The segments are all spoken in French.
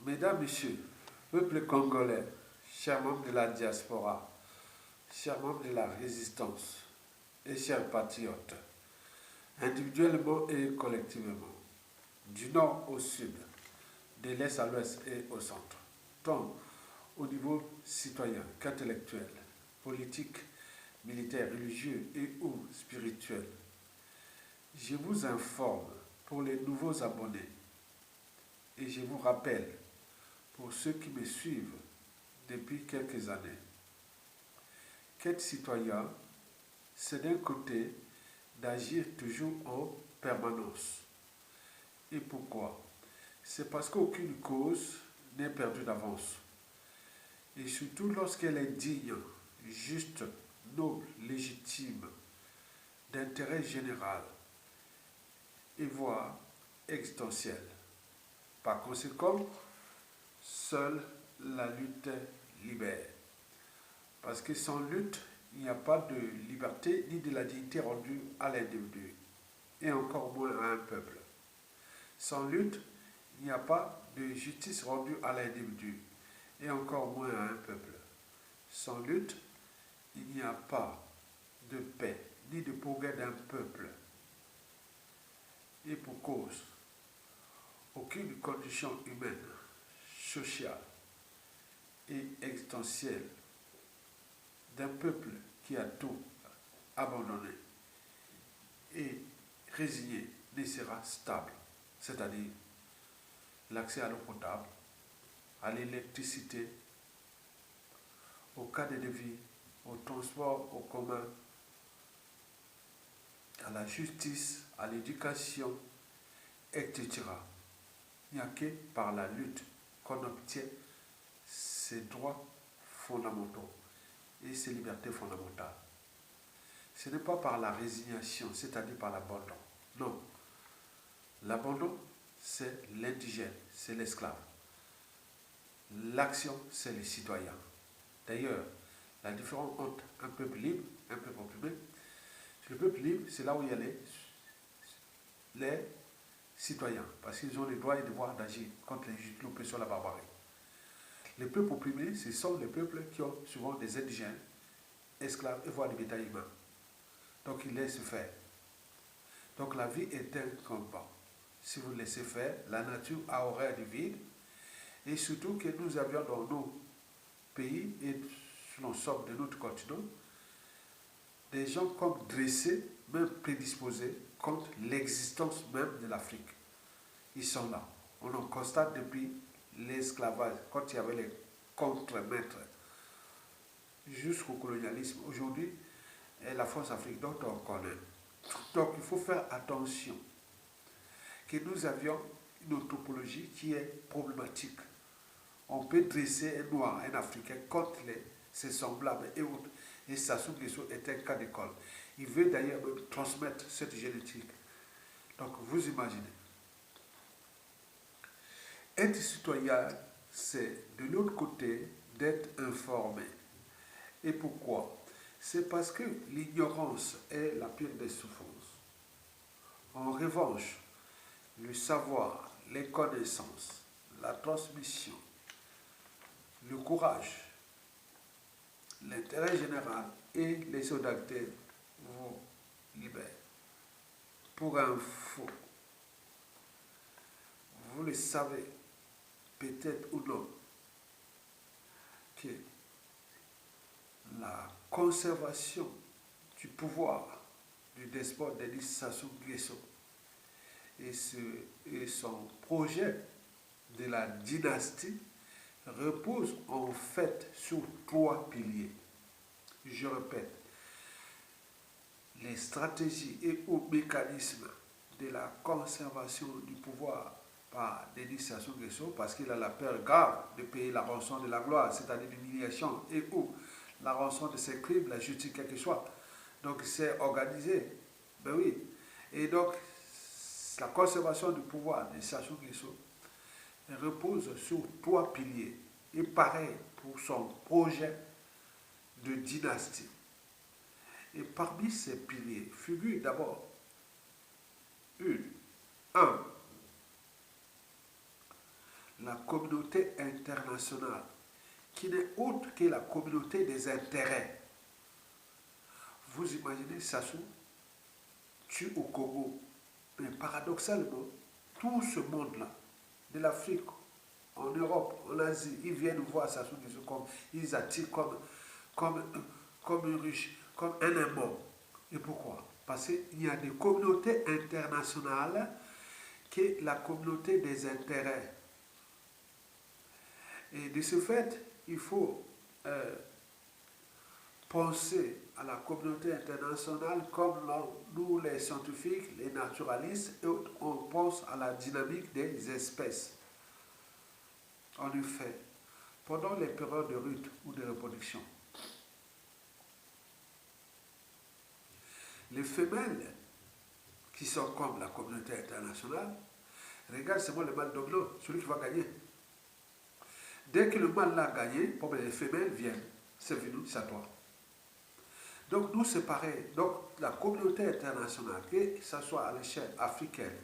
Mesdames, Messieurs, peuple congolais, chers membres de la diaspora, chers membres de la résistance et chers patriotes, individuellement et collectivement, du nord au sud, de l'est à l'ouest et au centre, tant au niveau citoyen qu'intellectuel, politique, militaire, religieux et ou spirituel. Je vous informe pour les nouveaux abonnés et je vous rappelle pour ceux qui me suivent depuis quelques années qu'être citoyen, c'est d'un côté d'agir toujours en permanence. Et pourquoi? C'est parce qu'aucune cause n'est perdue d'avance. Et surtout lorsqu'elle est digne, juste, noble, légitime, d'intérêt général et voire existentiel. Par conséquent, seule la lutte libère. Parce que sans lutte, il n'y a pas de liberté ni de la dignité rendue à l'individu, et encore moins à un peuple. Sans lutte, il n'y a pas de justice rendue à l'individu, et encore moins à un peuple. Sans lutte, il n'y a pas de paix, ni de progrès d'un peuple. Et pour cause, aucune condition humaine, sociale et existentielle d'un peuple qui a tout abandonné et résigné ne sera stable, c'est-à-dire l'accès à l'eau potable, à l'électricité, au cadre de vie, au transport en commun, à la justice, à l'éducation, etc. Il n'y a que par la lutte qu'on obtient ces droits fondamentaux et ces libertés fondamentales. Ce n'est pas par la résignation, c'est-à-dire par l'abandon. Non. L'abandon, c'est l'indigène, c'est l'esclave. L'action, c'est les citoyens. D'ailleurs, la différence entre un peuple libre et un peuple opprimé, le peuple libre, c'est là où il y a les citoyens, parce qu'ils ont les droits et devoirs d'agir contre l'oppression et la barbarie. Les peuples opprimés, ce sont les peuples qui ont souvent des indigènes, esclaves et voire des bétails humains. Donc ils laissent faire. Donc la vie est un combat. Si vous laissez faire, la nature a horreur du vide. Et surtout que nous avions dans nos pays et sur l'ensemble de notre continent, des gens comme dressés, même prédisposés contre l'existence même de l'Afrique. Ils sont là. On en constate depuis l'esclavage, quand il y avait les contre-maîtres, jusqu'au colonialisme. Aujourd'hui, la France-Afrique dont on connaît. Donc il faut faire attention que nous avions une anthropologie qui est problématique. On peut dresser un noir, un africain contre ses semblables et autres. Et Sassou Nguesso est un cas d'école. Il veut d'ailleurs même transmettre cette génétique. Donc vous imaginez. Être citoyen, c'est de l'autre côté d'être informé. Et pourquoi? C'est parce que l'ignorance est la pire des souffrances. En revanche, le savoir, les connaissances, la transmission, le courage, l'intérêt général et les solidarités vous libèrent. Pour info, vous le savez peut-être ou non que la conservation du pouvoir du despote Denis Sassou Nguesso et son projet de la dynastie repose en fait sur 3 piliers. Je répète, les stratégies et ou mécanismes de la conservation du pouvoir par Denis Sassou Nguesso, parce qu'il a la peur grave de payer la rançon de la gloire, c'est-à-dire l'humiliation et ou la rançon de ses crimes, la justice quelle que soit. Donc c'est organisé. Ben oui. Et donc la conservation du pouvoir de Sassou Nguesso repose sur 3 piliers. Et pareil pour son projet de dynastie. Et parmi ces piliers figure d'abord un, la communauté internationale, qui n'est autre que la communauté des intérêts. Vous imaginez Sassou tue au Congo, mais paradoxalement, tout ce monde-là, de l'Afrique, en Europe, en Asie, ils viennent voir Sassou Nguesso comme, ils attirent comme, comme une riche, comme un aimant. Et pourquoi? Parce qu'il y a des communautés internationales qui est la communauté des intérêts. Et de ce fait, il faut penser à la communauté internationale comme nous, les scientifiques, les naturalistes, et on pense à la dynamique des espèces. En effet, pendant les périodes de lutte ou de reproduction, les femelles qui sont comme la communauté internationale, regarde, c'est moi le mâle dominant, celui qui va gagner. Dès que le mâle l'a gagné, bon, ben, les femelles viennent, c'est fini, c'est à toi. Donc nous, c'est pareil. Donc la communauté internationale, que ce soit à l'échelle africaine,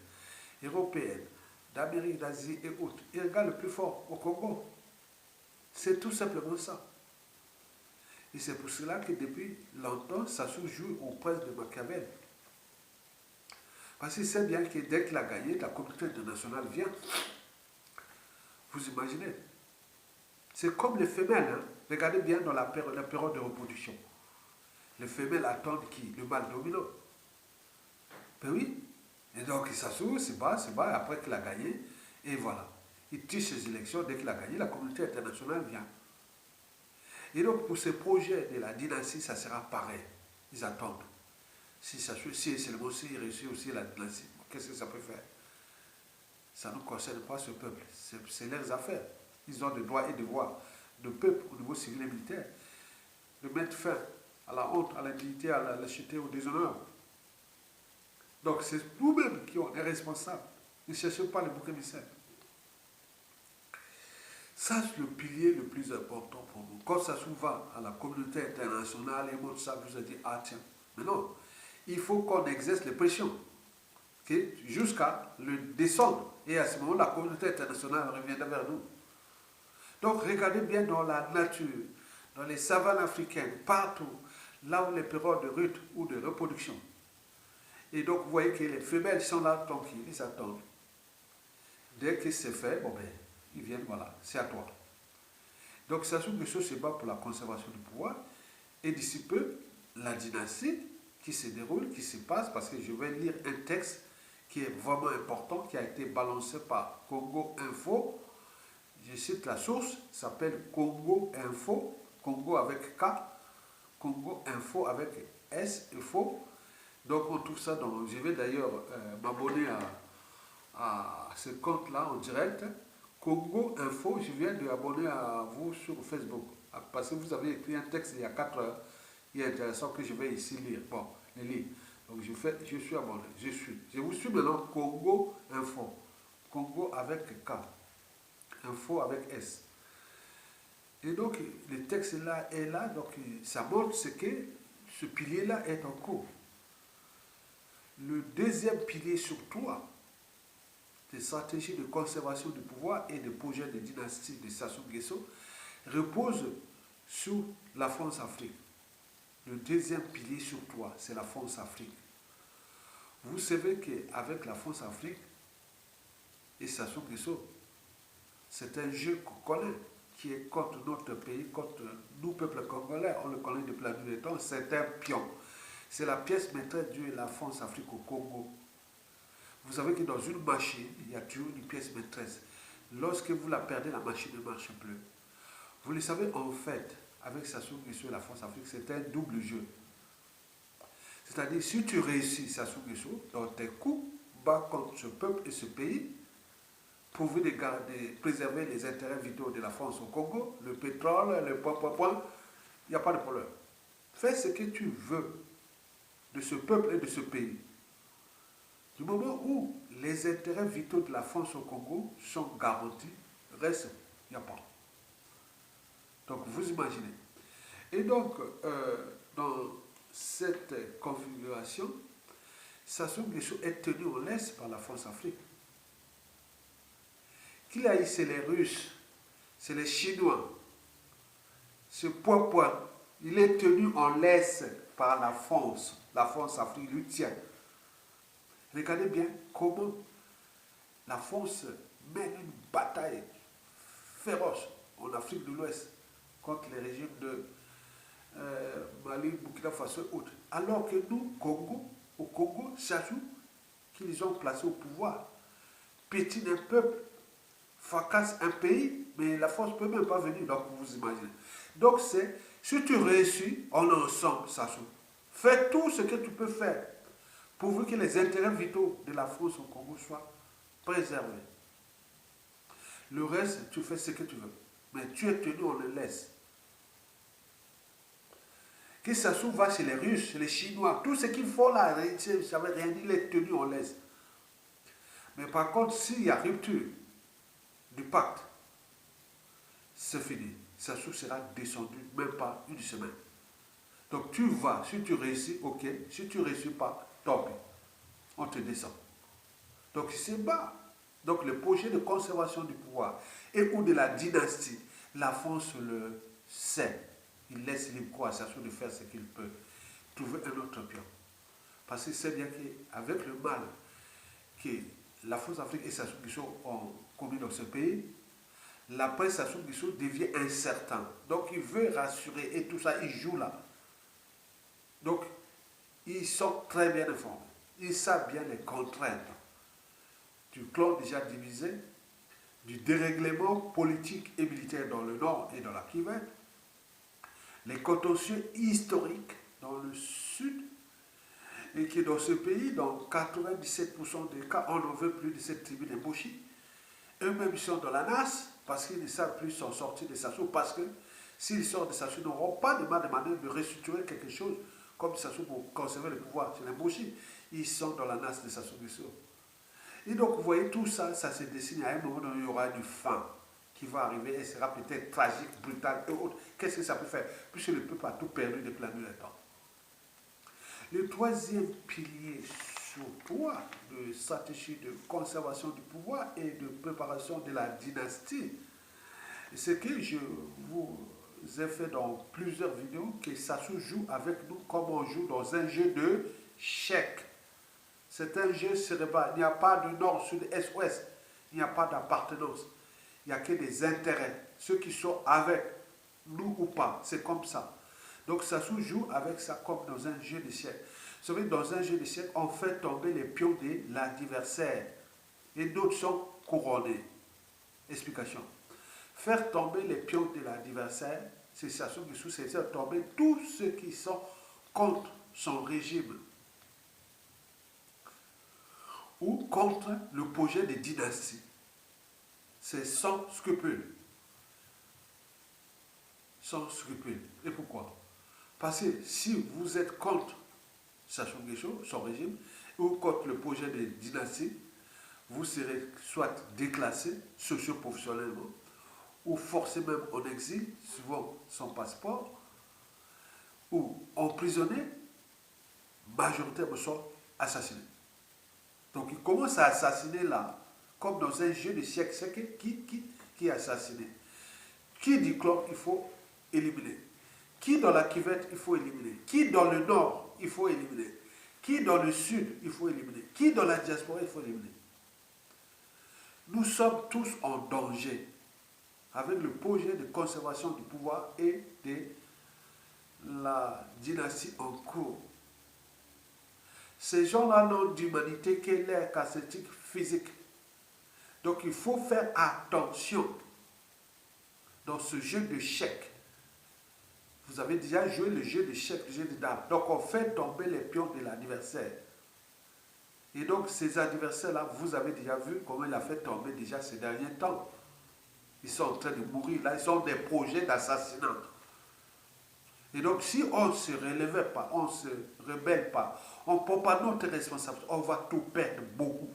européenne, d'Amérique, d'Asie et autres, il regarde le plus fort au Congo. C'est tout simplement ça. Et c'est pour cela que depuis longtemps, ça se joue au prince de Machiavel. Parce qu'il sait bien que dès qu'il a gagné, la communauté internationale vient. Vous imaginez? C'est comme les femelles. Hein? Regardez bien dans la période de reproduction. Les femelles attendent qui? Le mâle dominant. Ben oui. Et donc, ça se bat, après qu'il a gagné. Et voilà. Il tire ses élections. Dès qu'il a gagné, la communauté internationale vient. Et donc, pour ces projets de la dynastie, ça sera pareil. Ils attendent. Si seulement s'il réussit aussi la dynastie, qu'est-ce que ça peut faire? Ça ne concerne pas ce peuple. C'est leurs affaires. Ils ont des droits et devoirs de peuple au niveau civil et militaire. De mettre fin à la honte, à l'indignité, à la lâcheté, au déshonneur. Donc c'est nous-mêmes qui sommes responsables. Ne cherchez pas le bouc émissaire. Ça, c'est le pilier le plus important pour nous. Quand ça s'ouvre à la communauté internationale, et moi, ça vous a dit, ah tiens, mais non, il faut qu'on exerce les pressions jusqu'à le descendre. Et à ce moment, la communauté internationale reviendra vers nous. Donc regardez bien dans la nature, dans les savanes africaines, partout, là où les périodes de lutte ou de reproduction. Et donc vous voyez que les femelles sont là tranquilles, ils attendent. Dès que c'est fait, bon ben, ils viennent, voilà, c'est à toi. Donc Sassou Nguesso se bat pour la conservation du pouvoir, et d'ici peu, la dynastie qui se déroule, qui se passe, parce que je vais lire un texte qui est vraiment important, qui a été balancé par Congo Info. Je cite la source, s'appelle Congo Info, Congo avec K, Congo Info avec S et faux. Donc on trouve ça dans... Je vais d'ailleurs m'abonner à ce compte-là en direct. Congo Info, je viens de m'abonner à vous sur Facebook. Parce que vous avez écrit un texte il y a 4 heures. Il est intéressant que je vais ici lire. Bon, les lire. Donc je suis abonné. Je vous suis maintenant Congo Info. Congo avec K. Info avec S. Et donc, le texte là est là, donc ça montre ce que ce pilier-là est en cours. Le deuxième pilier sur toi, des stratégies de conservation du pouvoir et des projets de dynastie de Sassou Nguesso, repose sur la France-Afrique. Le deuxième pilier sur toi, c'est la France-Afrique. Vous savez qu'avec la France-Afrique et Sassou Nguesso, c'est un jeu qu'on connaît, qui est contre notre pays, contre nous, peuple congolais, on le connaît depuis la nuit des temps, c'est un pion. C'est la pièce maîtresse de la France-Afrique au Congo. Vous savez que dans une machine, il y a toujours une pièce maîtresse. Lorsque vous la perdez, la machine ne marche plus. Vous le savez, en fait, avec Sassou Nguesso et la France-Afrique, c'est un double jeu. C'est-à-dire, si tu réussis, Sassou Nguesso, dans tes coups, bas contre ce peuple et ce pays, pour vous de préserver les intérêts vitaux de la France au Congo, le pétrole, le point, il n'y a pas de problème. Fais ce que tu veux de ce peuple et de ce pays. Du moment où les intérêts vitaux de la France au Congo sont garantis, reste, il n'y a pas. Donc vous imaginez. Et donc, dans cette configuration, Sassou Nguesso est tenu en laisse par la France-Afrique, Qui l'a eu, c'est les Russes, c'est les Chinois. Ce point, il est tenu en laisse par la France. La France-Afrique lui tient. Regardez bien comment la France mène une bataille féroce en Afrique de l'Ouest contre les régimes de Mali, Burkina Faso et autres. Alors que nous, au Congo, Sassou, qu'ils ont placé au pouvoir, pétine un peuple, fracasse un pays, mais la France ne peut même pas venir, donc vous imaginez. Donc c'est, si tu réussis, on est ensemble, Sassou. Fais tout ce que tu peux faire, pourvu que les intérêts vitaux de la France au Congo soient préservés. Le reste, tu fais ce que tu veux. Mais tu es tenu, on le laisse. Que Sassou va chez les Russes, chez les Chinois, tout ce qu'ils font là, ça veut rien dire, il est tenu, on laisse. Mais par contre, s'il y a rupture du pacte, c'est fini. Sassou sera descendu, même pas une semaine. Donc tu vas, si tu réussis, ok. Si tu ne réussis pas, tant pis. On te descend. Donc il se bat. Donc le projet de conservation du pouvoir et ou de la dynastie, la France le sait. Il laisse libre à Sassou de faire ce qu'il peut. Trouver un autre pion. Parce qu'il sait bien qu'avec le mal que la France-Afrique et Sassou Nguesso ont commis dans ce pays, l'après Sassou Nguesso devient incertain. Donc il veut rassurer et tout ça, il joue là. Donc ils sont très bien informés. Ils savent bien les contraintes du clan déjà divisé, du dérèglement politique et militaire dans le nord et dans la Kivu, les contentieux historiques dans le sud, et que dans ce pays, dans 97% des cas, on n'en veut plus de cette tribu des Boshi. Eux-mêmes, ils sont dans la nasse parce qu'ils ne savent plus s'en sortir de Sassou, parce que s'ils sortent de Sassou, ils n'auront pas de manière de restructurer quelque chose comme Sassou pour conserver le pouvoir. C'est les Boshi. Ils sont dans la nasse de Sassou Nguesso. Et donc, vous voyez, tout ça, ça se dessine à un moment où il y aura du fin qui va arriver et sera peut-être tragique, brutal et autres. Qu'est-ce que ça peut faire? Puisque le peuple a tout perdu depuis la nuit des temps. Le troisième pilier sur toi de stratégie de conservation du pouvoir et de préparation de la dynastie, c'est que je vous ai fait dans plusieurs vidéos que Sassou joue avec nous comme on joue dans un jeu de chèques. C'est un jeu cérébral. Il n'y a pas de nord, sud, est, ouest. Il n'y a pas d'appartenance. Il n'y a que des intérêts. Ceux qui sont avec nous ou pas, c'est comme ça. Donc Sassou joue avec ça comme dans un jeu de siècle. Vous savez, dans un jeu de siècle, on fait tomber les pions de l'adversaire. Et d'autres sont couronnés. Explication. Faire tomber les pions de l'adversaire, c'est Sassou Nguesso, c'est faire tomber tous ceux qui sont contre son régime ou contre le projet de dynastie. C'est sans scrupule. Sans scrupule. Et pourquoi? Parce que si vous êtes contre Sassou Nguesso, son régime, ou contre le projet de dynastie, vous serez soit déclassé socio-professionnellement, ou forcé même en exil, suivant son passeport, ou emprisonné, majoritairement sont assassinés. Donc il commence à assassiner là, comme dans un jeu de siècle. C'est qui est assassiné? Qui dit clan, il faut éliminer. Qui dans la cuvette, il faut éliminer. Qui dans le nord, il faut éliminer. Qui dans le sud, il faut éliminer. Qui dans la diaspora, il faut éliminer. Nous sommes tous en danger avec le projet de conservation du pouvoir et de la dynastie en cours. Ces gens-là n'ont d'humanité que leur caractéristique physique. Donc il faut faire attention dans ce jeu de chèques. Vous avez déjà joué le jeu de chèques, le jeu de dames. Donc on fait tomber les pions de l'adversaire. Et donc ces adversaires-là, vous avez déjà vu comment il a fait tomber déjà ces derniers temps. Ils sont en train de mourir. Là, ils ont des projets d'assassinat. Et donc si on ne se relève pas, on ne se rebelle pas, on ne prend pas notre responsabilité, on va tout perdre beaucoup.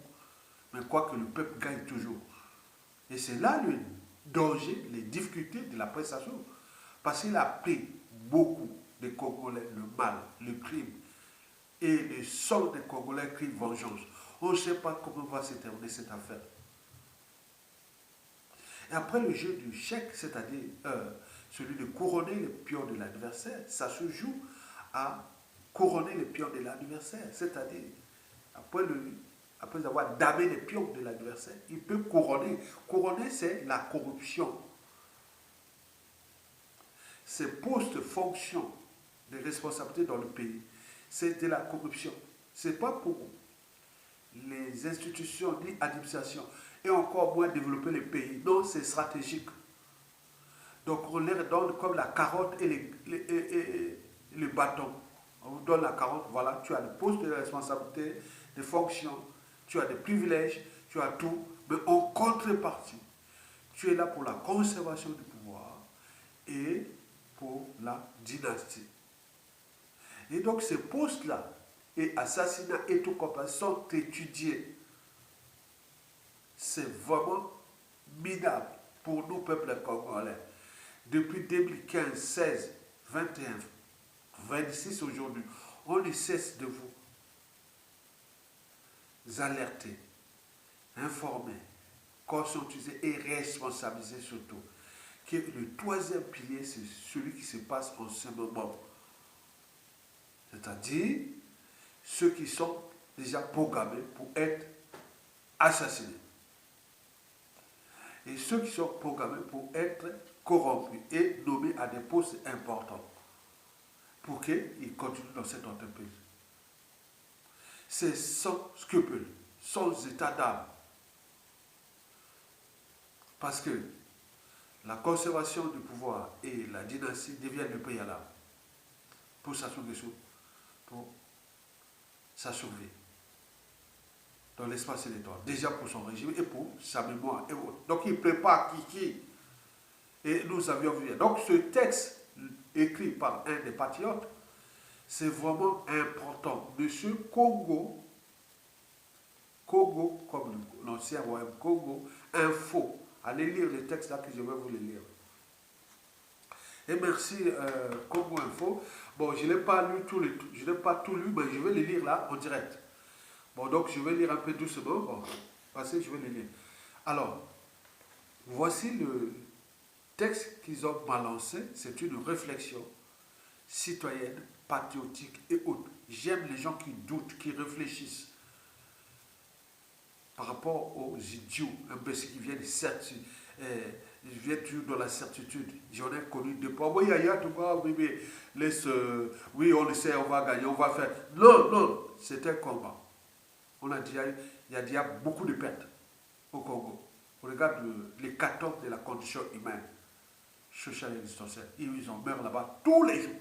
Mais quoi que le peuple gagne toujours. Et c'est là le danger, les difficultés de la prestation. Parce qu'il a pris beaucoup de Congolais, le mal, le crime. Et le sang des Congolais crie vengeance. On ne sait pas comment va se terminer cette affaire. Et après le jeu du chèque, c'est-à-dire celui de couronner les pions de l'adversaire, ça se joue à couronner les pions de l'adversaire. C'est-à-dire, après avoir damé les pions de l'adversaire, il peut couronner. Couronner, c'est la corruption. Ces postes, fonctions de responsabilité dans le pays, c'est de la corruption. Ce n'est pas pour les institutions ni administrations et encore moins développer le pays. Non, c'est stratégique. Donc on leur donne comme la carotte et le bâton. On vous donne la carotte, voilà, tu as des postes de responsabilité, des fonctions, tu as des privilèges, tu as tout, mais en contrepartie, tu es là pour la conservation du pouvoir et pour la dynastie. Et donc ces postes-là, et assassinats et tout comme ça, sont étudiés. C'est vraiment minable pour nous, peuple congolais. Depuis 2015, 16, 21, 26 aujourd'hui, on ne cesse de vous alerter, informer, conscientiser et responsabiliser surtout. Que le troisième pilier, c'est celui qui se passe en ce moment. C'est-à-dire ceux qui sont déjà programmés pour être assassinés. Et ceux qui sont programmés pour être corrompus et nommés à des postes importants pour qu'ils continuent dans cette entreprise. C'est sans scrupule, sans état d'âme. Parce que la conservation du pouvoir et la dynastie deviennent le préalable pour Sassou Nguesso, pour sa survie dans l'espace électoral. Déjà pour son régime et pour sa mémoire et autres. Donc il prépare Kiki. Et nous avions vu. Donc ce texte écrit par un des patriotes, c'est vraiment important. Monsieur Congo, comme l'ancien royaume Congo, Info. Allez lire le texte là que je vais vous le lire. Et merci Congo Info. Bon, je n'ai pas lu tout, je n'ai pas tout lu, mais je vais le lire là en direct. Bon, donc je vais lire un peu doucement. Bon, parce que je vais le lire. Alors, voici le texte qu'ils ont balancé. C'est une réflexion citoyenne, patriotique et autre. J'aime les gens qui doutent, qui réfléchissent par rapport aux idiots, un peu ceux qui viennent ils viennent toujours dans la certitude. J'en ai connu deux fois. Oui, oui, mais laisse, oui, on le sait, on va gagner, on va faire. Non, non, c'est un combat. Il y a déjà beaucoup de pertes au Congo. On regarde l'hécatombe de la condition humaine, sociale et existentielle. Ils en meurent là-bas tous les jours.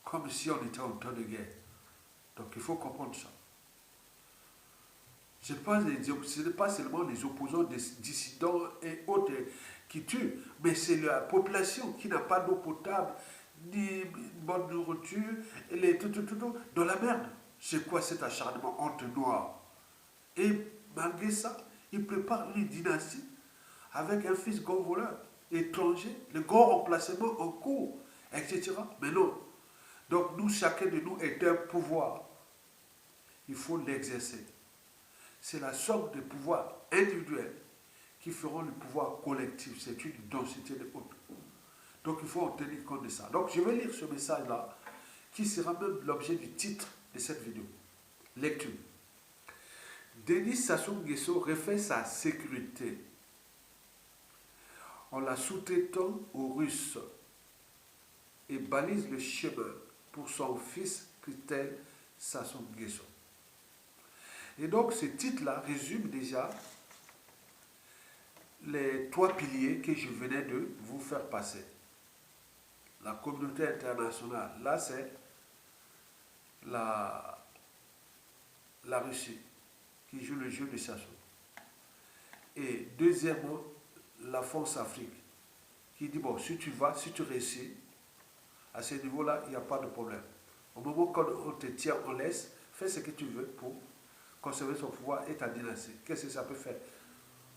Comme si on était en temps de guerre. Donc il faut comprendre ça. Ce n'est pas seulement les opposants, des dissidents et autres qui tuent, mais c'est la population qui n'a pas d'eau potable, ni bonne nourriture, tout, dans la merde. C'est quoi cet acharnement honte noire? Et malgré ça, il prépare une dynastie avec un fils grand voleur, étranger, le grand remplacement en cours, etc. Mais non. Donc nous, chacun de nous est un pouvoir. Il faut l'exercer. C'est la somme des pouvoirs individuels qui feront le pouvoir collectif. C'est une densité de autres. Donc il faut en tenir compte de ça. Donc je vais lire ce message-là, qui sera même l'objet du titre de cette vidéo. Lecture. Denis Sassou Nguesso refait sa sécurité en la sous-traitant aux Russes et balise le chemin pour son fils Christelle Sassou Nguesso. Et donc ce titre-là résume déjà les trois piliers que je venais de vous faire passer. La communauté internationale, là c'est la Russie qui joue le jeu de Sassou. Et deuxièmement, la France-Afrique qui dit, bon, si tu vas, si tu réussis, à ce niveau-là, il n'y a pas de problème. Au moment où on te tient, on laisse, fais ce que tu veux pour conserver son pouvoir et ta dynastie. Qu'est-ce que ça peut faire?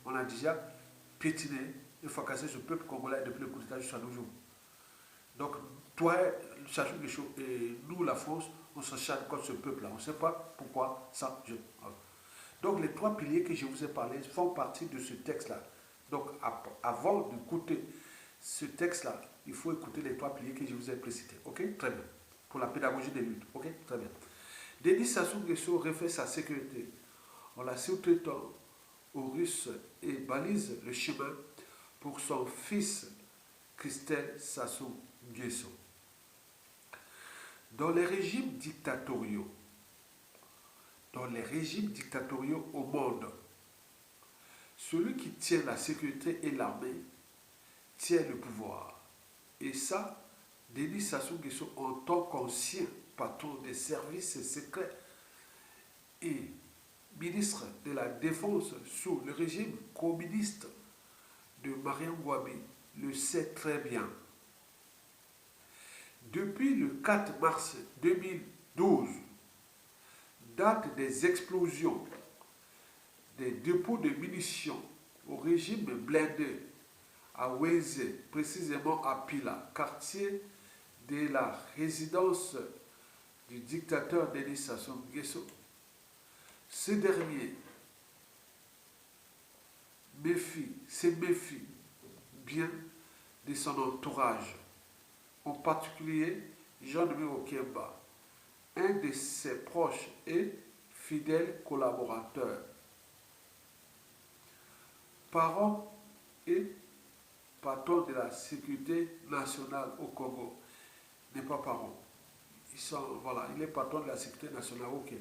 On a déjà piétiné et fracassé ce peuple congolais depuis le coup d'État jusqu'à nos jours. Donc, toi, Sassou Nguesso et nous, la France, on s'acharne contre ce peuple-là. On ne sait pas pourquoi ça. Donc, les trois piliers que je vous ai parlé font partie de ce texte-là. Donc, avant d'écouter ce texte-là, il faut écouter les 3 piliers que je vous ai précités. Ok? Très bien. Pour la pédagogie des luttes. Ok? Très bien. Denis Sassou Nguesso refait sa sécurité en la sous-traitant aux Russes et balise le chemin pour son fils Christelle Sassou Nguesso. Dans les régimes dictatoriaux au monde, celui qui tient la sécurité et l'armée tient le pouvoir. Et ça, Denis Sassou Nguesso, en tant qu'ancien patron des services secrets et ministre de la Défense sous le régime communiste de Mariam Gouabi, le sait très bien. Depuis le 4 mars 2012, date des explosions des dépôts de munitions au régime blindé à Weze, précisément à Pila, quartier de la résidence du dictateur Denis Sassou Nguesso, ce dernier se méfie bien de son entourage, en particulier Jean-Louis Okemba, un de ses proches et fidèles collaborateurs. Parent et patron de la sécurité nationale au Congo, n'est pas parent. Il est patron de la sécurité nationale, ok.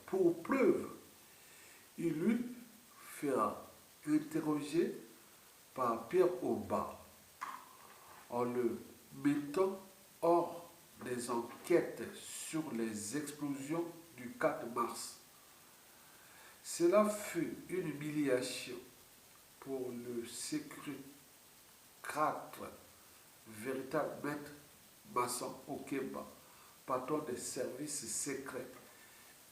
Pour preuve, il lui fera interroger par Pierre Aumba en le mettant hors des enquêtes sur les explosions du 4 mars. Cela fut une humiliation pour le sécuricrate, véritable maître Masson Okemba, patron des services secrets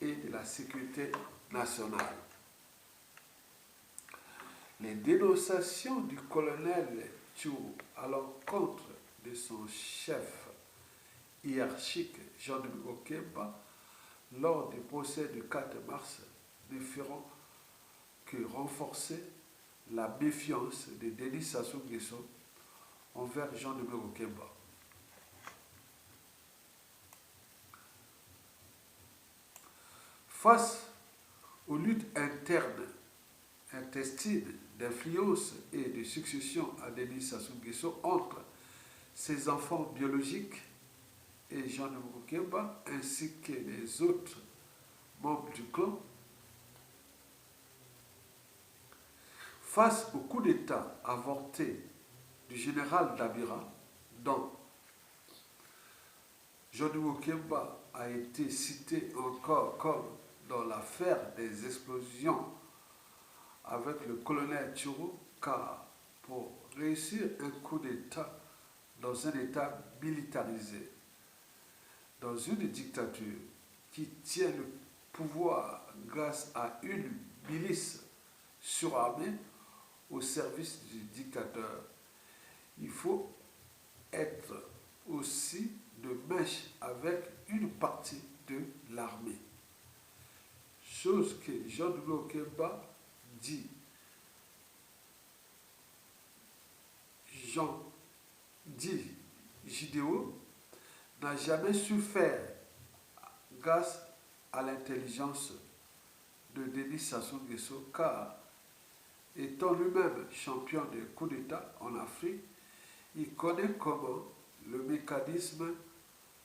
et de la sécurité nationale. Les dénonciations du colonel Tchou à l'encontre de son chef hiérarchique Jean-Louis Okemba lors du procès du 4 mars ne feront que renforcer la méfiance de Denis Sassou Nguesso envers Jean-Louis Okemba. Face aux luttes intestines d'influence et de succession à Denis Sassou Nguesso entre ses enfants biologiques et Jean-Louis Okemba ainsi que les autres membres du clan, face au coup d'État avorté du général Dabira, dont Jean-Louis Okemba a été cité encore comme dans l'affaire des explosions avec le colonel Tchou, car pour réussir un coup d'État dans un État militarisé, dans une dictature qui tient le pouvoir grâce à une milice surarmée au service du dictateur, il faut être aussi de mèche avec une partie de l'armée. Chose que Jean-Louis Okemba dit. Gideon n'a jamais su faire grâce à l'intelligence de Denis Sassou Nguesso, car étant lui-même champion de coup d'État en Afrique, il connaît comment le mécanisme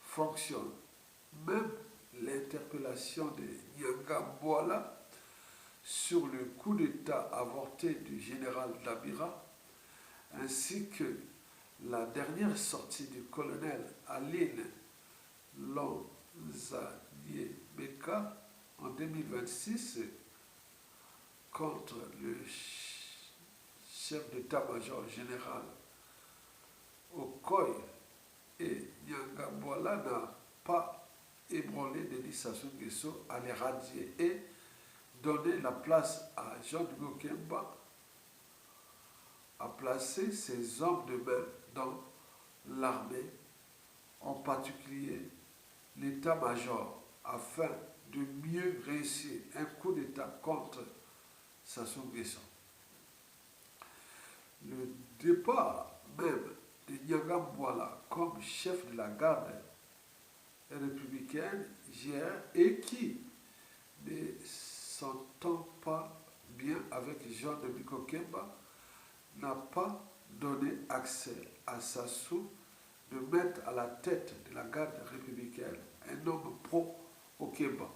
fonctionne. Même l'interpellation de Nyanga Mboala sur le coup d'État avorté du général Dabira, ainsi que la dernière sortie du colonel Aline Lonzanier-Beka en 2026 contre le chef d'état-major général Okoye et Nyanga Mboala n'a pas ébranlé Denis Sassou Nguesso à les radier et donner la place à Jean-Louis Okemba à placer ses hommes de main dans l'armée, en particulier l'état-major, afin de mieux réussir un coup d'État contre Sassou Nguesso. Le départ même de Nyangambwala comme chef de la garde républicaine hier et qui, ne s'entend pas bien avec Jean de Kokemba, n'a pas donné accès à Sassou de mettre à la tête de la garde républicaine un homme pro-Okemba.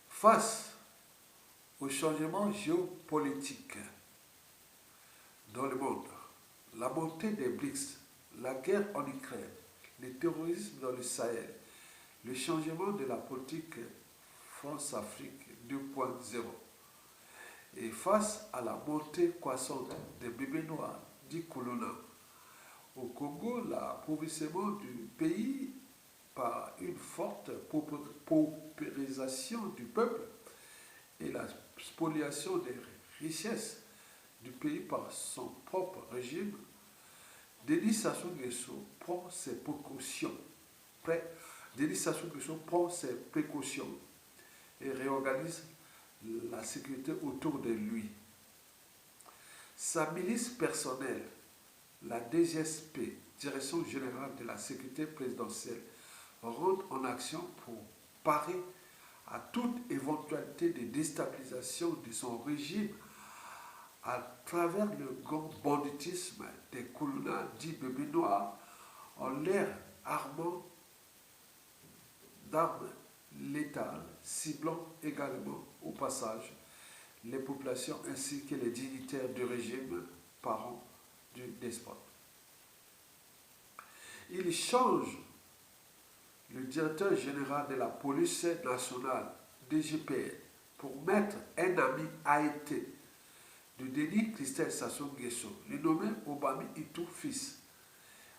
Face au changement géopolitique dans le monde, la montée des BRICS, la guerre en Ukraine, le terrorisme dans le Sahel, le changement de la politique France-Afrique 2.0 et face à la montée croissante des bébés noirs dits Kuluna au Congo, l'appauvrissement du pays par une forte paupérisation du peuple et la spoliation des richesses du pays par son propre régime, Denis Sassou Nguesso prend ses précautions. Denis Sassou Nguesso prend ses précautions et réorganise la sécurité autour de lui. Sa milice personnelle, la DGSP, Direction générale de la sécurité présidentielle, rentre en action pour parer à toute éventualité de déstabilisation de son régime à travers le grand banditisme des Kuluna dits bébés noirs en l'air armant d'armes létales, ciblant également au passage les populations ainsi que les dignitaires du régime parents du despote. Il change le directeur général de la police nationale, DGPN, pour mettre un ami Haïté de Denis Christelle Sassou Nguesso, le nommé Obami Itou fils,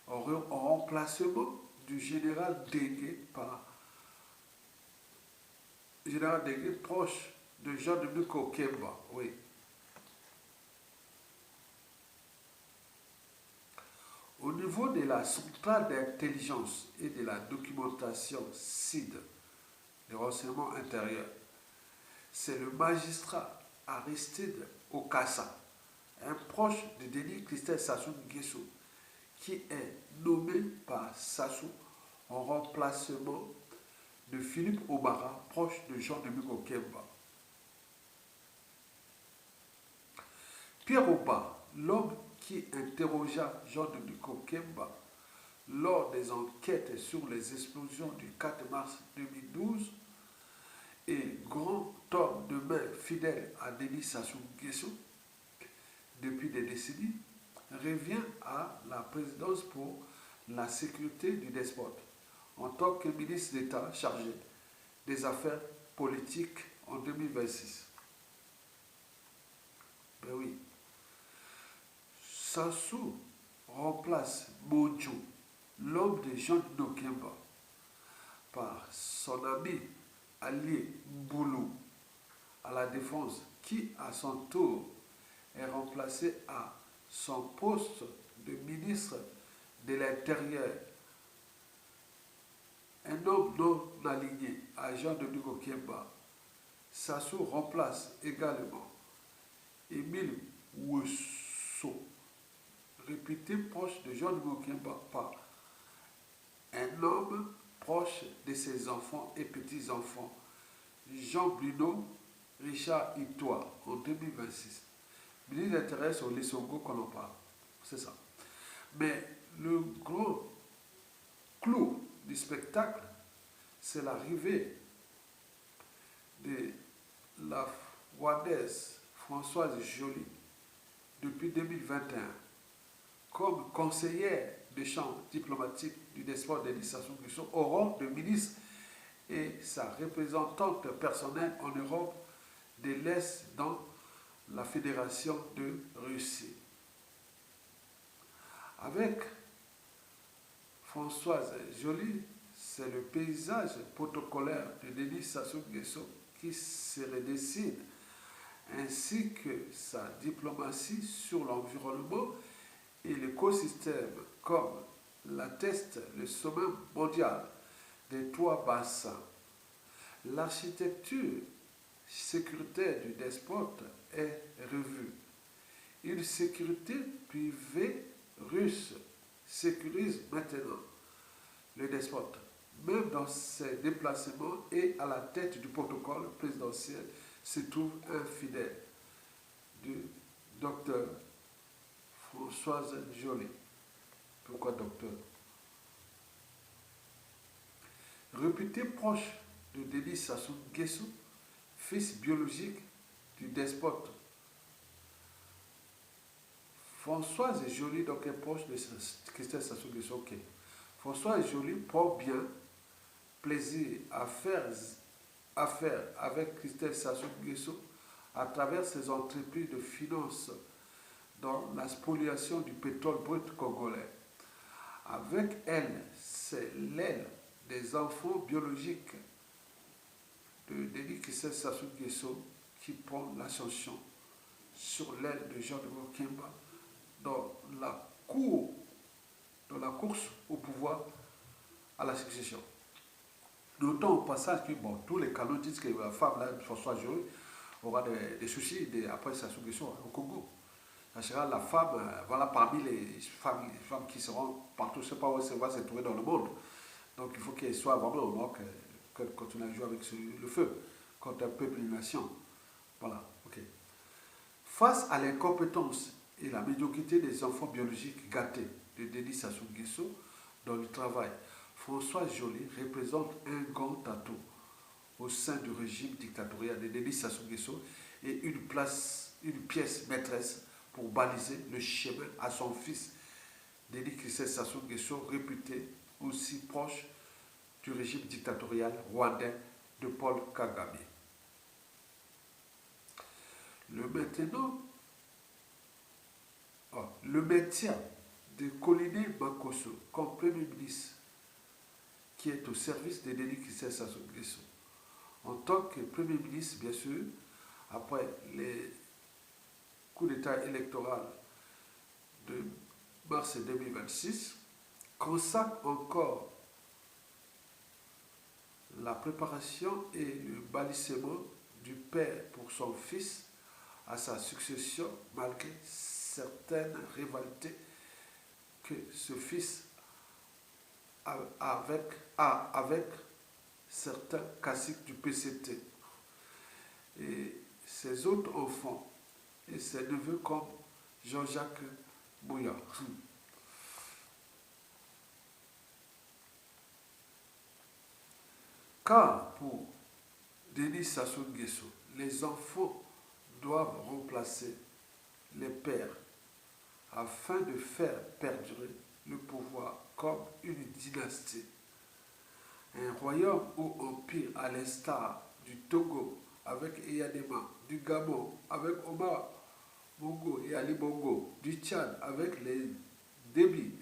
en remplacement du général Dengue proche de Jean-Dominique Okemba. Oui. Au niveau de la centrale d'intelligence et de la documentation CID, le renseignement intérieur, c'est le magistrat Aristide Okassa, un proche de Denis Christelle Sassou Nguesso, qui est nommé par Sassou en remplacement de Philippe Obara, proche de Jean-Dominique Okemba. Pierre Oba, l'homme qui interrogea Jean-Dominique Okemba lors des enquêtes sur les explosions du 4 mars 2012 et grand homme de main fidèle à Denis Sassou Nguesso depuis des décennies, revient à la présidence pour la sécurité du despote en tant que ministre d'État chargé des affaires politiques en 2026. Ben oui. Sassou remplace Monjo, l'homme de Jean Okemba, par son ami allié Mboulou à la défense, qui à son tour est remplacé à son poste de ministre de l'Intérieur. Un homme non aligné à Jean-Dominique Okemba. Sassou remplace également Émile Ouesso, réputé proche de Jean-Dominique Okemba, par un homme proche de ses enfants et petits-enfants, Jean-Bruno Richard Itoa, en 2026. Ministre de l'Intérieur sur les Songo qu'on en parle. C'est ça. Mais le gros clou du spectacle, c'est l'arrivée de la Ouadaise Françoise Joly depuis 2021 comme conseillère de champ diplomatique du despote Denis Sassou Nguesso au rang de ministre et sa représentante personnelle en Europe de l'Est dans la Fédération de Russie. Avec Françoise Joly, c'est le paysage protocolaire de Denis Sassou Nguesso qui se redessine, ainsi que sa diplomatie sur l'environnement et l'écosystème, comme l'atteste le sommet mondial des trois bassins. L'architecture sécuritaire du despote est revue. Une sécurité privée russe sécurise maintenant le despote. Même dans ses déplacements et à la tête du protocole présidentiel se trouve un fidèle du docteur Françoise Joly. Pourquoi docteur? Réputé proche de Denis Sassou Nguesso, fils biologique du despote. Françoise Joly donc est proche de Christelle Sassou Nguesso. Okay. Françoise Joly prend bien plaisir à faire affaire avec Christelle Sassou Nguesso à travers ses entreprises de finances dans la spoliation du pétrole brut congolais. Avec elle, c'est l'aile des enfants biologiques de Denis Christelle Sassou Nguesso qui prend l'ascension sur l'aile de Jean de Mokimba dans la course au pouvoir à la succession. Notons au passage que bon, tous les canaux disent que la femme, là, François Joly, aura des soucis après Sassou Nguesso au Congo. En général, la femme, voilà, parmi les femmes qui seront partout, je ne sais pas où elle va se trouver dans le monde. Donc il faut qu'elle soit vraiment, donc, qu'elle continue à jouer avec le feu contre un peuple et une nation. Voilà, ok. Face à l'incompétence et la médiocrité des enfants biologiques gâtés de Denis Sassou Nguesso dans le travail, François Joly représente un grand atout au sein du régime dictatorial de Denis Sassou Nguesso et une pièce maîtresse pour baliser le chemin à son fils Denis Christelle Sassou Nguesso, réputé aussi proche du régime dictatorial rwandais de Paul Kagame. Le maintien de Koliné Makosso comme Premier ministre qui est au service de Denis Christelle Sassou Nguesso. En tant que Premier ministre, bien sûr, après les coups d'État électoral de mars 2026, consacre encore la préparation et le bannissement du père pour son fils à sa succession malgré certaines rivalités que ce fils a avec certains caciques du PCT et ses autres enfants et ses neveux comme Jean-Jacques Bouillard. Car pour Denis Sassou Nguesso, les enfants doivent remplacer les pères afin de faire perdurer le pouvoir comme une dynastie. Un royaume ou empire à l'instar du Togo avec Eyadema, du Gabon avec Omar Bongo et Ali Bongo, du Tchad avec les Déby,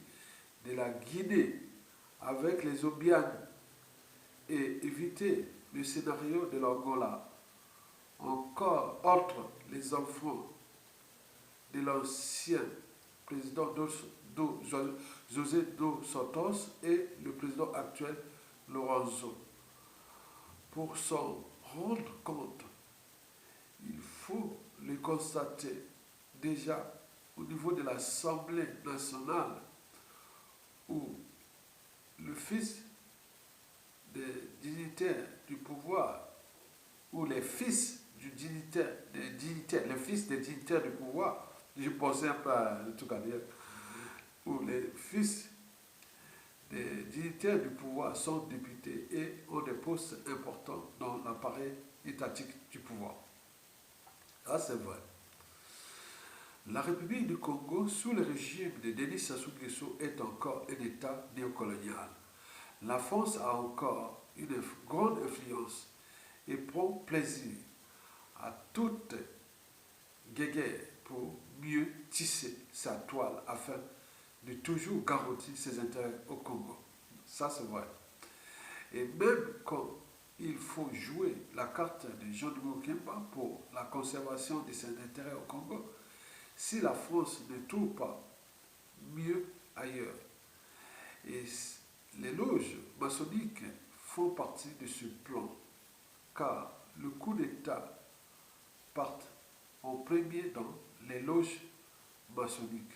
de la Guinée avec les Obiang et éviter le scénario de l'Angola. Encore autres, les enfants de l'ancien président José dos Santos et le président actuel Lorenzo. Pour s'en rendre compte, il faut le constater déjà au niveau de l'Assemblée nationale où le fils des dignitaires du pouvoir ou les fils du dignitaire, les fils des dignitaires du pouvoir, je pensais un peu à tout cas dire, où les fils des dignitaires du pouvoir sont députés et ont des postes importants dans l'appareil étatique du pouvoir. Ça, c'est vrai. La République du Congo, sous le régime de Denis Sassou Nguesso, est encore un État néocolonial. La France a encore une grande influence et prend plaisir à toute guéguerre pour mieux tisser sa toile afin de toujours garantir ses intérêts au Congo. Ça, c'est vrai. Et même quand il faut jouer la carte de Jean de Mokimba pour la conservation de ses intérêts au Congo, si la France ne trouve pas mieux ailleurs, et les loges maçonniques font partie de ce plan, car le coup d'État parte en premier dans les loges maçonniques.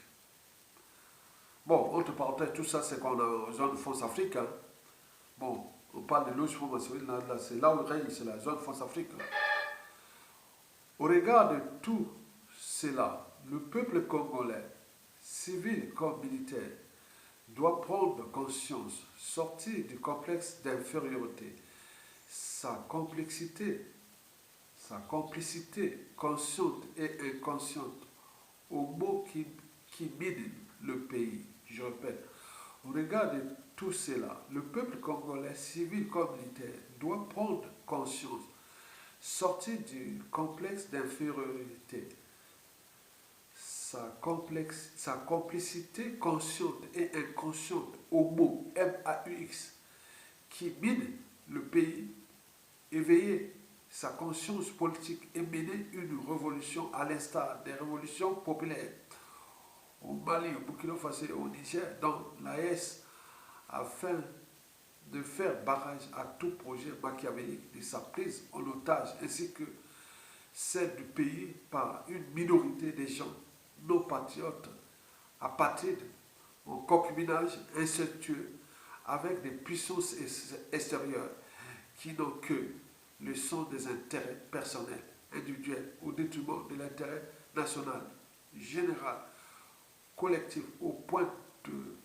Bon, entre parenthèses, tout ça, c'est qu'on a en zone France-Afrique. Hein. Bon, on parle de loges maçonniques, là, c'est là où règne, c'est la zone France-Afrique. Hein. Au regard de tout cela, le peuple congolais, civil comme militaire, doit prendre conscience, sortir du complexe d'infériorité, sa complicité consciente et inconsciente aux maux qui minent le pays. Je répète, au regard de tout cela, le peuple congolais, civil comme militaire, doit prendre conscience, sortir du complexe d'infériorité, sa complicité consciente et inconsciente au mot MAUX qui mine le pays, éveiller sa conscience politique et mener une révolution à l'instar des révolutions populaires au Mali, au Burkina Faso et au Niger, dans l'AES, afin de faire barrage à tout projet machiavélique de sa prise en otage ainsi que celle du pays par une minorité de gens non patriotes, apatrides, en concubinage incestueux avec des puissances extérieures qui n'ont que le son des intérêts personnels, individuels, au détriment de l'intérêt national, général, collectif, au point de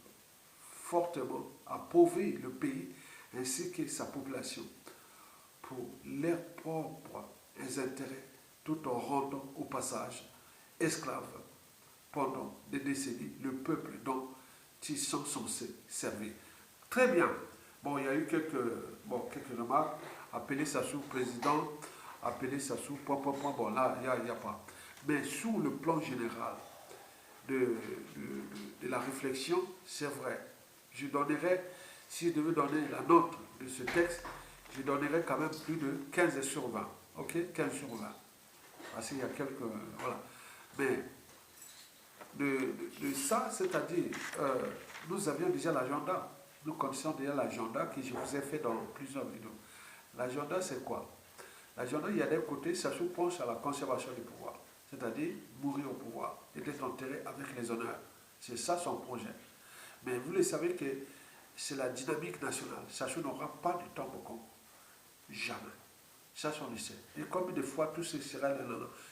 fortement appauvrir le pays ainsi que sa population pour leurs propres intérêts, tout en rendant au passage esclaves pendant des décennies le peuple dont ils sont censés servir. Très bien. Bon, il y a eu quelques remarques. Appeler Sassou président, appeler Sassou point. Bon, là, il n'y a pas. Mais sous le plan général de la réflexion, c'est vrai. Je donnerais, si je devais donner la note de ce texte, je donnerais quand même plus de 15 sur 20. Ok, 15 sur 20. Parce qu'il y a quelques... Voilà. Mais de ça, c'est-à-dire, nous avions déjà l'agenda. Nous connaissons déjà l'agenda que je vous ai fait dans plusieurs vidéos. L'agenda, c'est quoi? L'agenda, il y a d'un côté, ça se penche à la conservation du pouvoir. C'est-à-dire mourir au pouvoir et être enterré avec les honneurs. C'est ça son projet. Mais vous le savez que c'est la dynamique nationale. Sassou n'aura pas du temps au Congo. Jamais. Ça, on le sait. Et combien de fois tout ce sera là,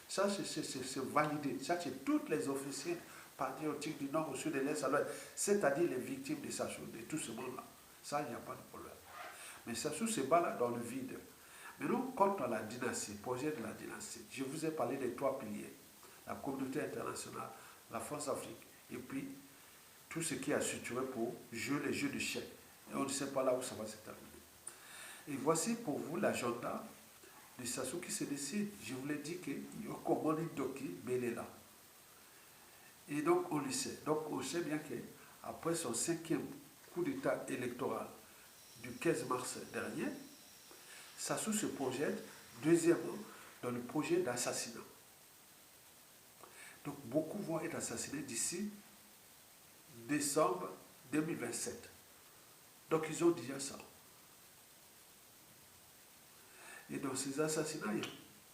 ça, c'est validé. Ça, c'est tous les officiers patriotiques du Nord au Sud, de l'Est à l'Ouest. C'est-à-dire les victimes de Sassou, de tout ce monde-là. Ça, il n'y a pas de problème. Mais Sassou se bat là dans le vide. Maintenant, quant à la dynastie, projet de la dynastie, je vous ai parlé des 3 piliers. La communauté internationale, la France-Afrique, et puis tout ce qui a structuré pour jouer les jeux de chèques. Et on ne sait pas là où ça va se terminer. Et voici pour vous l'agenda de Sassou qui se décide. Je vous l'ai dit qu'il y a Komoni Doki Belela. Et donc on le sait. Donc on sait bien qu'après son 5e coup d'État électoral du 15 mars dernier, Sassou se projette deuxièmement dans le projet d'assassinat. Donc beaucoup vont être assassinés d'ici décembre 2027. Donc ils ont déjà ça. Et dans ces assassinats,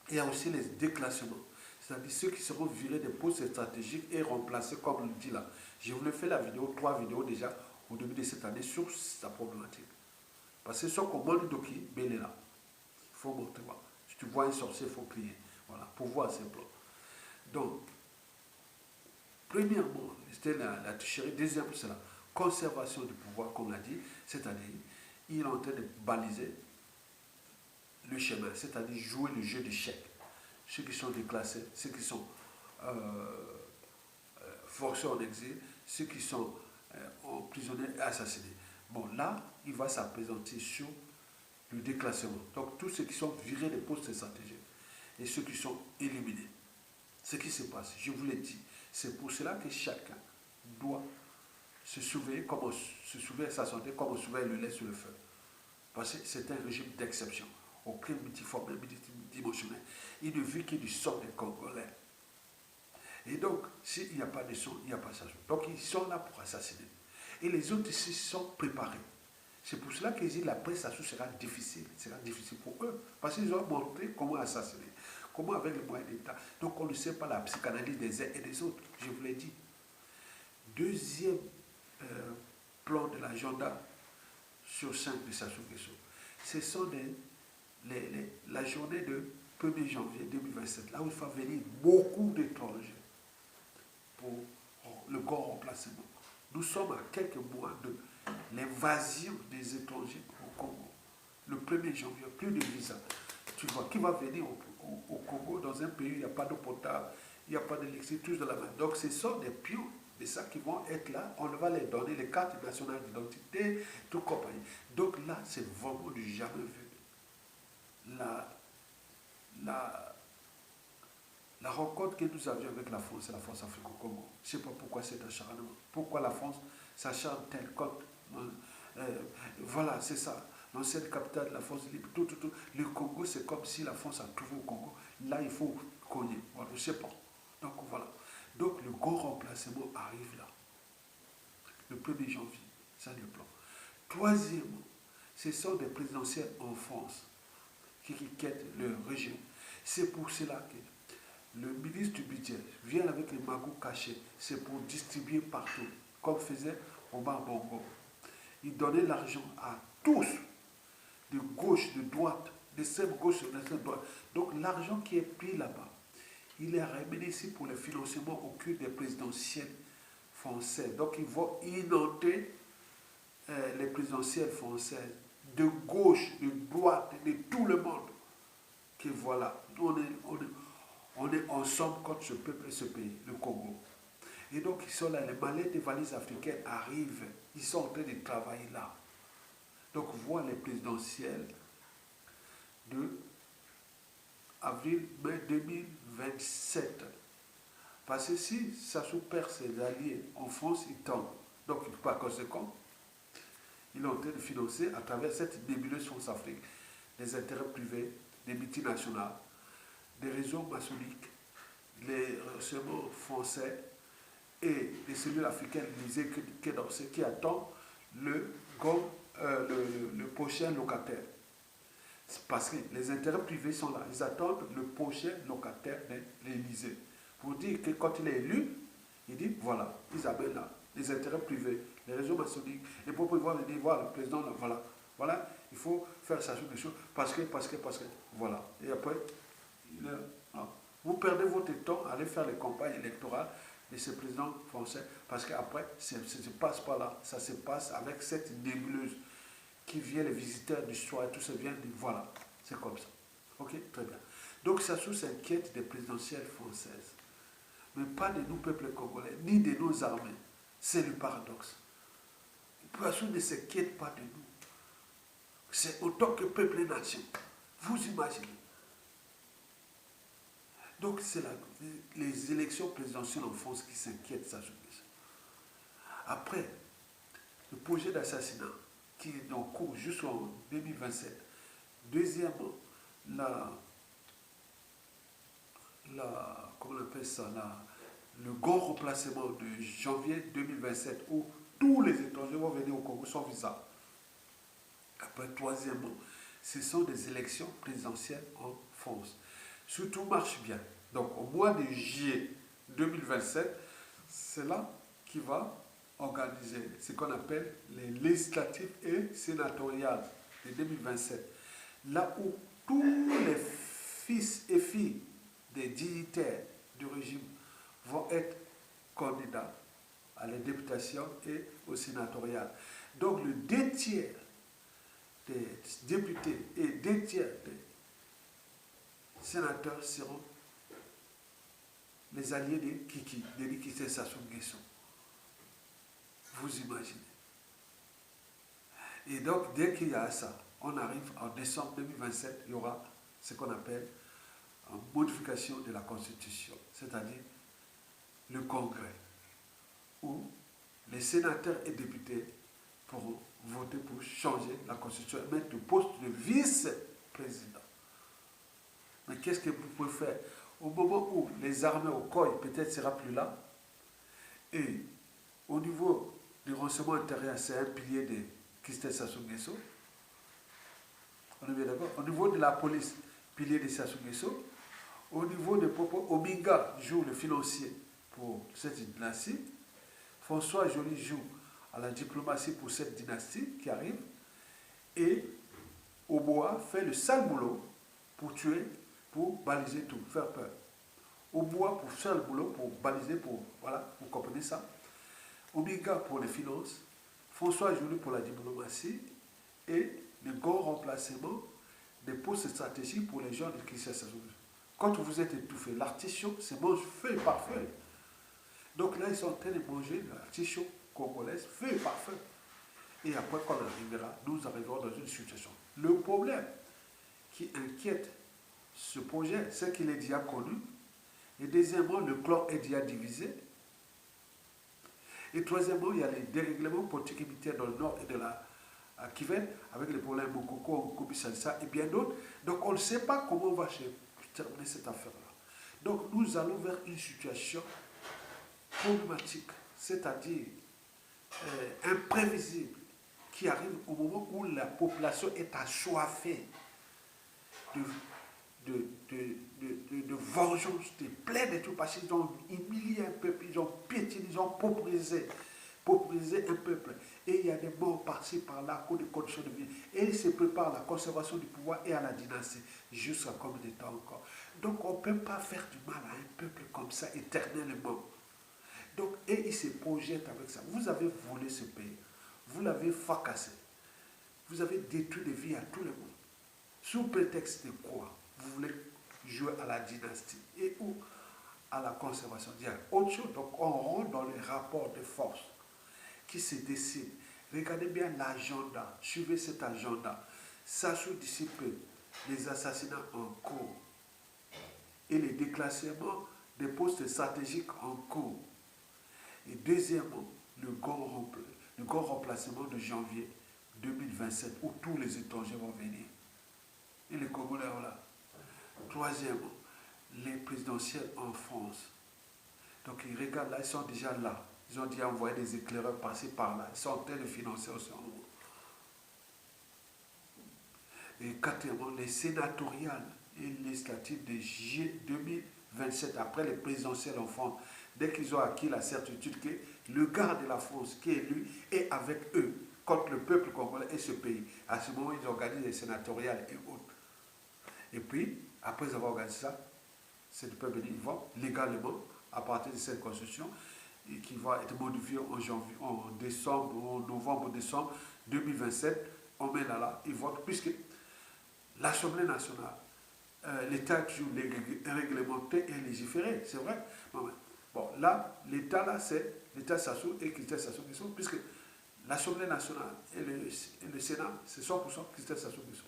il y a aussi les déclassements. C'est-à-dire ceux qui seront virés des postes stratégiques et remplacés, comme on le dit là. Je vous ai fait la vidéo, 3 vidéos déjà, au début de cette année, sur sa problématique. Parce que son commande Doki, ben est là. Il faut montrer. Si tu vois un sorcier, il faut crier. Voilà, pour voir ses plans. Donc, premièrement, c'était la tricherie. Deuxièmement, c'est la conservation du pouvoir, comme on l'a dit. C'est-à-dire, il est en train de baliser le chemin, c'est-à-dire jouer le jeu d'échecs. Ceux qui sont déclassés, ceux qui sont forcés en exil, ceux qui sont emprisonnés et assassinés. Bon, là, il va s'appesantir sur le déclassement. Donc, tous ceux qui sont virés des postes stratégiques et ceux qui sont éliminés. Ce qui se passe, je vous l'ai dit, c'est pour cela que chacun doit se surveiller comme on se surveille sa santé, comme on surveille le lait sur le feu. Parce que c'est un régime d'exception. Aucun multiforme, multidimensionnel. Il ne vit que du sang des Congolais. Et donc, s'il n'y a pas de sang, il n'y a pas de sang. Donc, ils sont là pour assassiner. Et les autres ici sont préparés. C'est pour cela qu'ils disent que la paix, ça sera difficile. Sera difficile pour eux. Parce qu'ils ont montré comment assassiner. Comment avec les moyens d'État. Donc on ne sait pas la psychanalyse des uns et des autres. Je vous l'ai dit. Deuxième plan de l'agenda sur 5 de Sassou Nguesso. Ce sont la journée de 1er janvier 2027. Là où il faut venir beaucoup d'étrangers pour le grand remplacement. Nous sommes à quelques mois de l'invasion des étrangers au Congo. Le 1er janvier, plus de visa. Tu vois, qui va venir au Congo dans un pays où il n'y a pas d'eau potable, il n'y a pas d'électricité, tous de la main. Donc ce sont des pions de ça qui vont être là. On va les donner les cartes nationales d'identité, tout compagnie. Donc là, c'est vraiment du jamais vu. La rencontre que nous avions avec la France, c'est la France Afrique au Congo. Je ne sais pas pourquoi cet acharnement. Pourquoi la France s'acharne telle côte. Voilà, c'est ça. L'ancienne capitale de la France libre, tout. Le Congo, c'est comme si la France a trouvé au Congo. Là, il faut cogner. Voilà, je ne sais pas. Donc, voilà. Donc, le grand remplacement arrive là. Le 1er janvier. Ça, c'est le plan. Troisièmement, ce sont des présidentielles en France qui quittent le régime. C'est pour cela que le ministre du budget vient avec les magouts cachés. C'est pour distribuer partout, comme faisait Omar Bongo. Il donnait l'argent à tous, de gauche, de droite, de cette gauche, de cette droite. Donc l'argent qui est pris là-bas, il est ramené ici pour le financement au cul des présidentielles françaises. Donc ils vont inonder les présidentielles françaises de gauche, de droite, de tout le monde. Que voilà, on est ensemble contre ce peuple et ce pays, le Congo. Et donc ils sont là, les mallettes et valises africaines arrivent, ils sont en train de travailler là. Donc voilà les présidentielles de avril-mai 2027. Parce que si Sassou perd ses alliés en France, il tombe. Donc par conséquent, il est en train de financer à travers cette nébuleuse France-Afrique des intérêts privés, des multinationales, des réseaux maçonniques, les renseignements français et les cellules africaines qui attendent le prochain locataire. Parce que les intérêts privés sont là. Ils attendent le prochain locataire de l'Élysée. Pour dire que quand il est élu, il dit voilà, ils amènent là les intérêts privés, les réseaux maçonniques, et pour pouvoir venir voir le président, là, voilà, il faut faire ça sur des choses, parce que, voilà. Et après, vous perdez votre temps à aller faire les campagnes électorales de ce président français, parce qu'après, ça ne se passe pas là, ça se passe avec cette nébuleuse qui vient, les visiteurs du soir, et tout ça vient, voilà, c'est comme ça. Ok, très bien. Donc Sassou s'inquiète des présidentielles françaises, mais pas de nous, peuple congolais, ni de nos armées. C'est le paradoxe. Sassou ne s'inquiète pas de nous. C'est autant que peuple et nation. Vous imaginez. Donc c'est les élections présidentielles en France qui s'inquiètent, Sassou Nguesso. Après, le projet d'assassinat qui est en cours jusqu'en 2027. Deuxièmement, comment on appelle ça, le grand remplacement de janvier 2027 où tous les étrangers vont venir au Congo sans visa. Après, troisièmement, ce sont des élections présidentielles en France. Si tout marche bien, donc au mois de juillet 2027, c'est là qui va organiser ce qu'on appelle les législatives et sénatoriales de 2027. Là où tous les fils et filles des dignitaires du régime vont être candidats à la députation et au sénatorial. Donc le 2 tiers des députés et 2 tiers des sénateurs seront les alliés de Kiki, de Nikité Sassou Nguesso. Vous imaginez. Et donc, dès qu'il y a ça, on arrive en décembre 2027, il y aura ce qu'on appelle une modification de la Constitution, c'est-à-dire le Congrès, où les sénateurs et députés pourront voter pour changer la Constitution et mettre le poste de vice-président. Mais qu'est-ce que vous pouvez faire au moment où les armées au COI peut-être ne sera plus là, et au niveau du renseignement intérieur, c'est un pilier Christelle Sassou Nguesso. On est bien d'accord. Au niveau de la police, pilier de Sassou Nguesso. Au niveau de Popo, Ominga joue le financier pour cette dynastie. François Joly joue à la diplomatie pour cette dynastie qui arrive. Et Oboa fait le sale boulot pour tuer, pour baliser tout, faire peur. Oboa pour faire le boulot, pour baliser, pour, voilà, vous comprenez ça. Ominga pour les finances, François Joly pour la diplomatie et le grand remplacement des postes stratégiques pour les gens de Christelle Sassou Nguesso. Quand vous êtes étouffé, l'artichaut, c'est mange feuille par feuille. Donc là, ils sont en train de manger l'artichaut congolaise feuille par feuille. Et après, quand on arrivera, nous arriverons dans une situation. Le problème qui inquiète ce projet, c'est qu'il est déjà connu. Et deuxièmement, le clan est déjà divisé. Et troisièmement, il y a les dérèglements politiques et militaires dans le nord et de la Kiven, avec les problèmes Mokoko, Kobi-Salsa et bien d'autres. Donc on ne sait pas comment on va terminer cette affaire-là. Donc nous allons vers une situation problématique, c'est-à-dire imprévisible, qui arrive au moment où la population est assoiffée de vengeance, de plaie de tout, parce qu'ils ont humilié un peuple, ils ont piétiné, ils ont paupérisé un peuple. Et il y a des morts par-ci, par-là, à cause des conditions de vie. Et ils se préparent à la conservation du pouvoir et à la dynastie, jusqu'à combien de temps encore. Donc on ne peut pas faire du mal à un peuple comme ça éternellement. Donc, et ils se projettent avec ça. Vous avez volé ce pays, vous l'avez fracassé, vous avez détruit les vies à tout le monde. Sous prétexte de quoi? Vous voulez jouer à la dynastie et ou à la conservation. Il y a autre chose. Donc on rentre dans les rapports de force qui se décident. Regardez bien l'agenda, suivez cet agenda. Sassou dissipe les assassinats en cours et les déclassements des postes stratégiques en cours. Et deuxièmement, le grand remplacement de janvier 2027 où tous les étrangers vont venir. Et les Congolais sont là. Troisièmement, les présidentielles en France. Donc ils regardent là, ils sont déjà là. Ils ont déjà envoyé des éclaireurs passer par là. Ils sont en train de financer aussi en haut. Et quatrièmement, les sénatoriales et législatives de juillet 2027, après les présidentielles en France, dès qu'ils ont acquis la certitude que le gars de la France qui est élu est avec eux, contre le peuple congolais et ce pays. À ce moment, ils organisent les sénatoriales et autres. Et puis, après avoir organisé ça, c'est le peuple ils vont légalement, à partir de cette constitution, et qui va être modifiée en janvier, en décembre, en novembre, décembre 2027, on met là, ils votent, puisque l'Assemblée nationale, l'État est toujours réglementé et légiféré, c'est vrai. Bon, là, l'État, là, c'est l'État Sassou et Christelle Sassou Nguesso, puisque l'Assemblée nationale et le Sénat, c'est 100% Christelle Sassou Nguesso.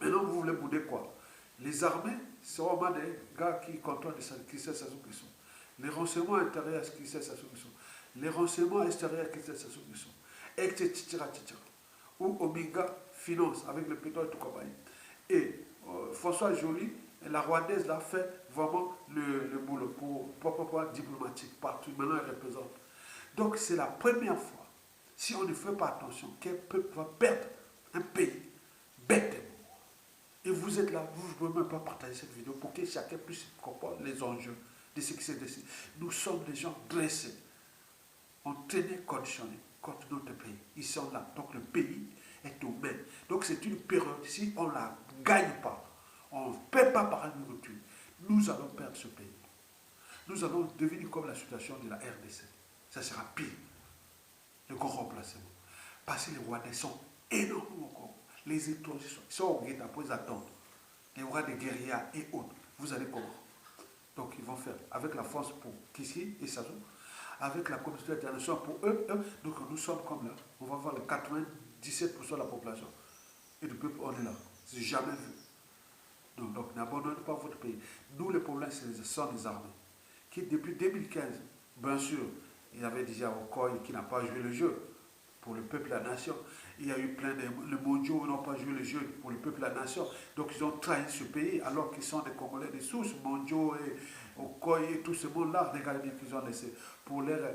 Maintenant, vous voulez bouder quoi? Les armées seront vraiment des gars qui contrôlent Christelle Sassou Nguesso. Les renseignements intérieurs, Christelle Sassou Nguesso. Les renseignements extérieurs, Christelle Sassou Nguesso. Etc. Ou Ominga finance avec le pétrole et tout compagnie. Et François Joly, la Rwandaise, là, fait vraiment le boulot pour diplomatique partout. Maintenant, elle représente. Donc, c'est la première fois, si on ne fait pas attention, qu'un peuple va perdre un pays bêtement. Et vous êtes là, vous ne pouvez même pas partager cette vidéo pour que chacun puisse comprendre les enjeux de ce qui s'est décidé. Nous sommes des gens dressés, entraînés, conditionnés contre notre pays. Ils sont là. Donc le pays est aux mains. Donc c'est une période, si on ne la gagne pas, on ne peut pas par une rupture, nous allons perdre ce pays. Nous allons devenir comme la situation de la RDC. Ça sera pire. Le grand remplacement. Parce que les Rwandais sont énormes encore. Les étrangers sont au guet après ils attendent. Les rois des guerriers et autres. Vous allez comment? Donc ils vont faire avec la France pour Kissi et Sassou, avec la communauté internationale pour eux. Donc nous sommes comme là. On va voir le 97% de la population. Et du peuple, on est là. C'est jamais vu. Donc n'abandonnez pas votre pays. Nous, le problème, ce sont les armées. Qui depuis 2015, bien sûr, il y avait déjà Okoye qui n'a pas joué le jeu. pour le peuple, la nation. Il y a eu plein de... Les mondiaux n'ont pas joué le jeu pour le peuple, la nation. Donc ils ont trahi ce pays alors qu'ils sont des Congolais de source, mondiaux et Okoye et tout ce monde-là. Regardez bien qu'ils ont laissé pour leur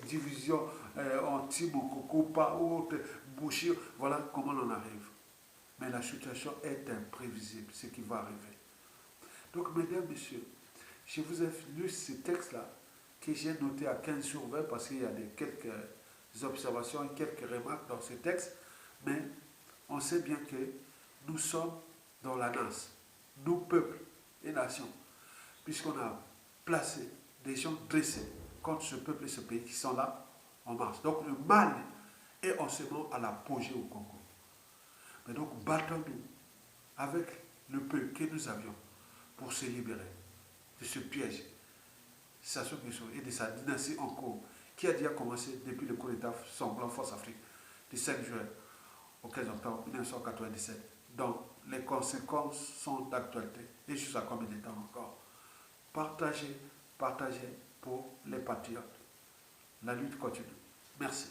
division anti-Mokoko, pas autre, Bouchir. Voilà comment on en arrive. Mais la situation est imprévisible, ce qui va arriver. Donc, mesdames, messieurs, je vous ai lu ce texte-là que j'ai noté à 15 sur 20 parce qu'il y a quelques observations et quelques remarques dans ce texte. Mais on sait bien que nous sommes dans la NAS, nous, peuple et nation, puisqu'on a placé des gens dressés contre ce peuple et ce pays qui sont là en marche. Donc, le mal est en ce moment à l'apogée au Congo. Mais donc, battons-nous avec le peu que nous avions pour se libérer de ce piège et de sa dynastie en cours, qui a déjà commencé depuis le coup d'État sanglant Force Afrique du 5 juin au 15 octobre 1997, dont les conséquences sont d'actualité et jusqu'à combien de temps encore. Partagez, partagez pour les patriotes. La lutte continue. Merci.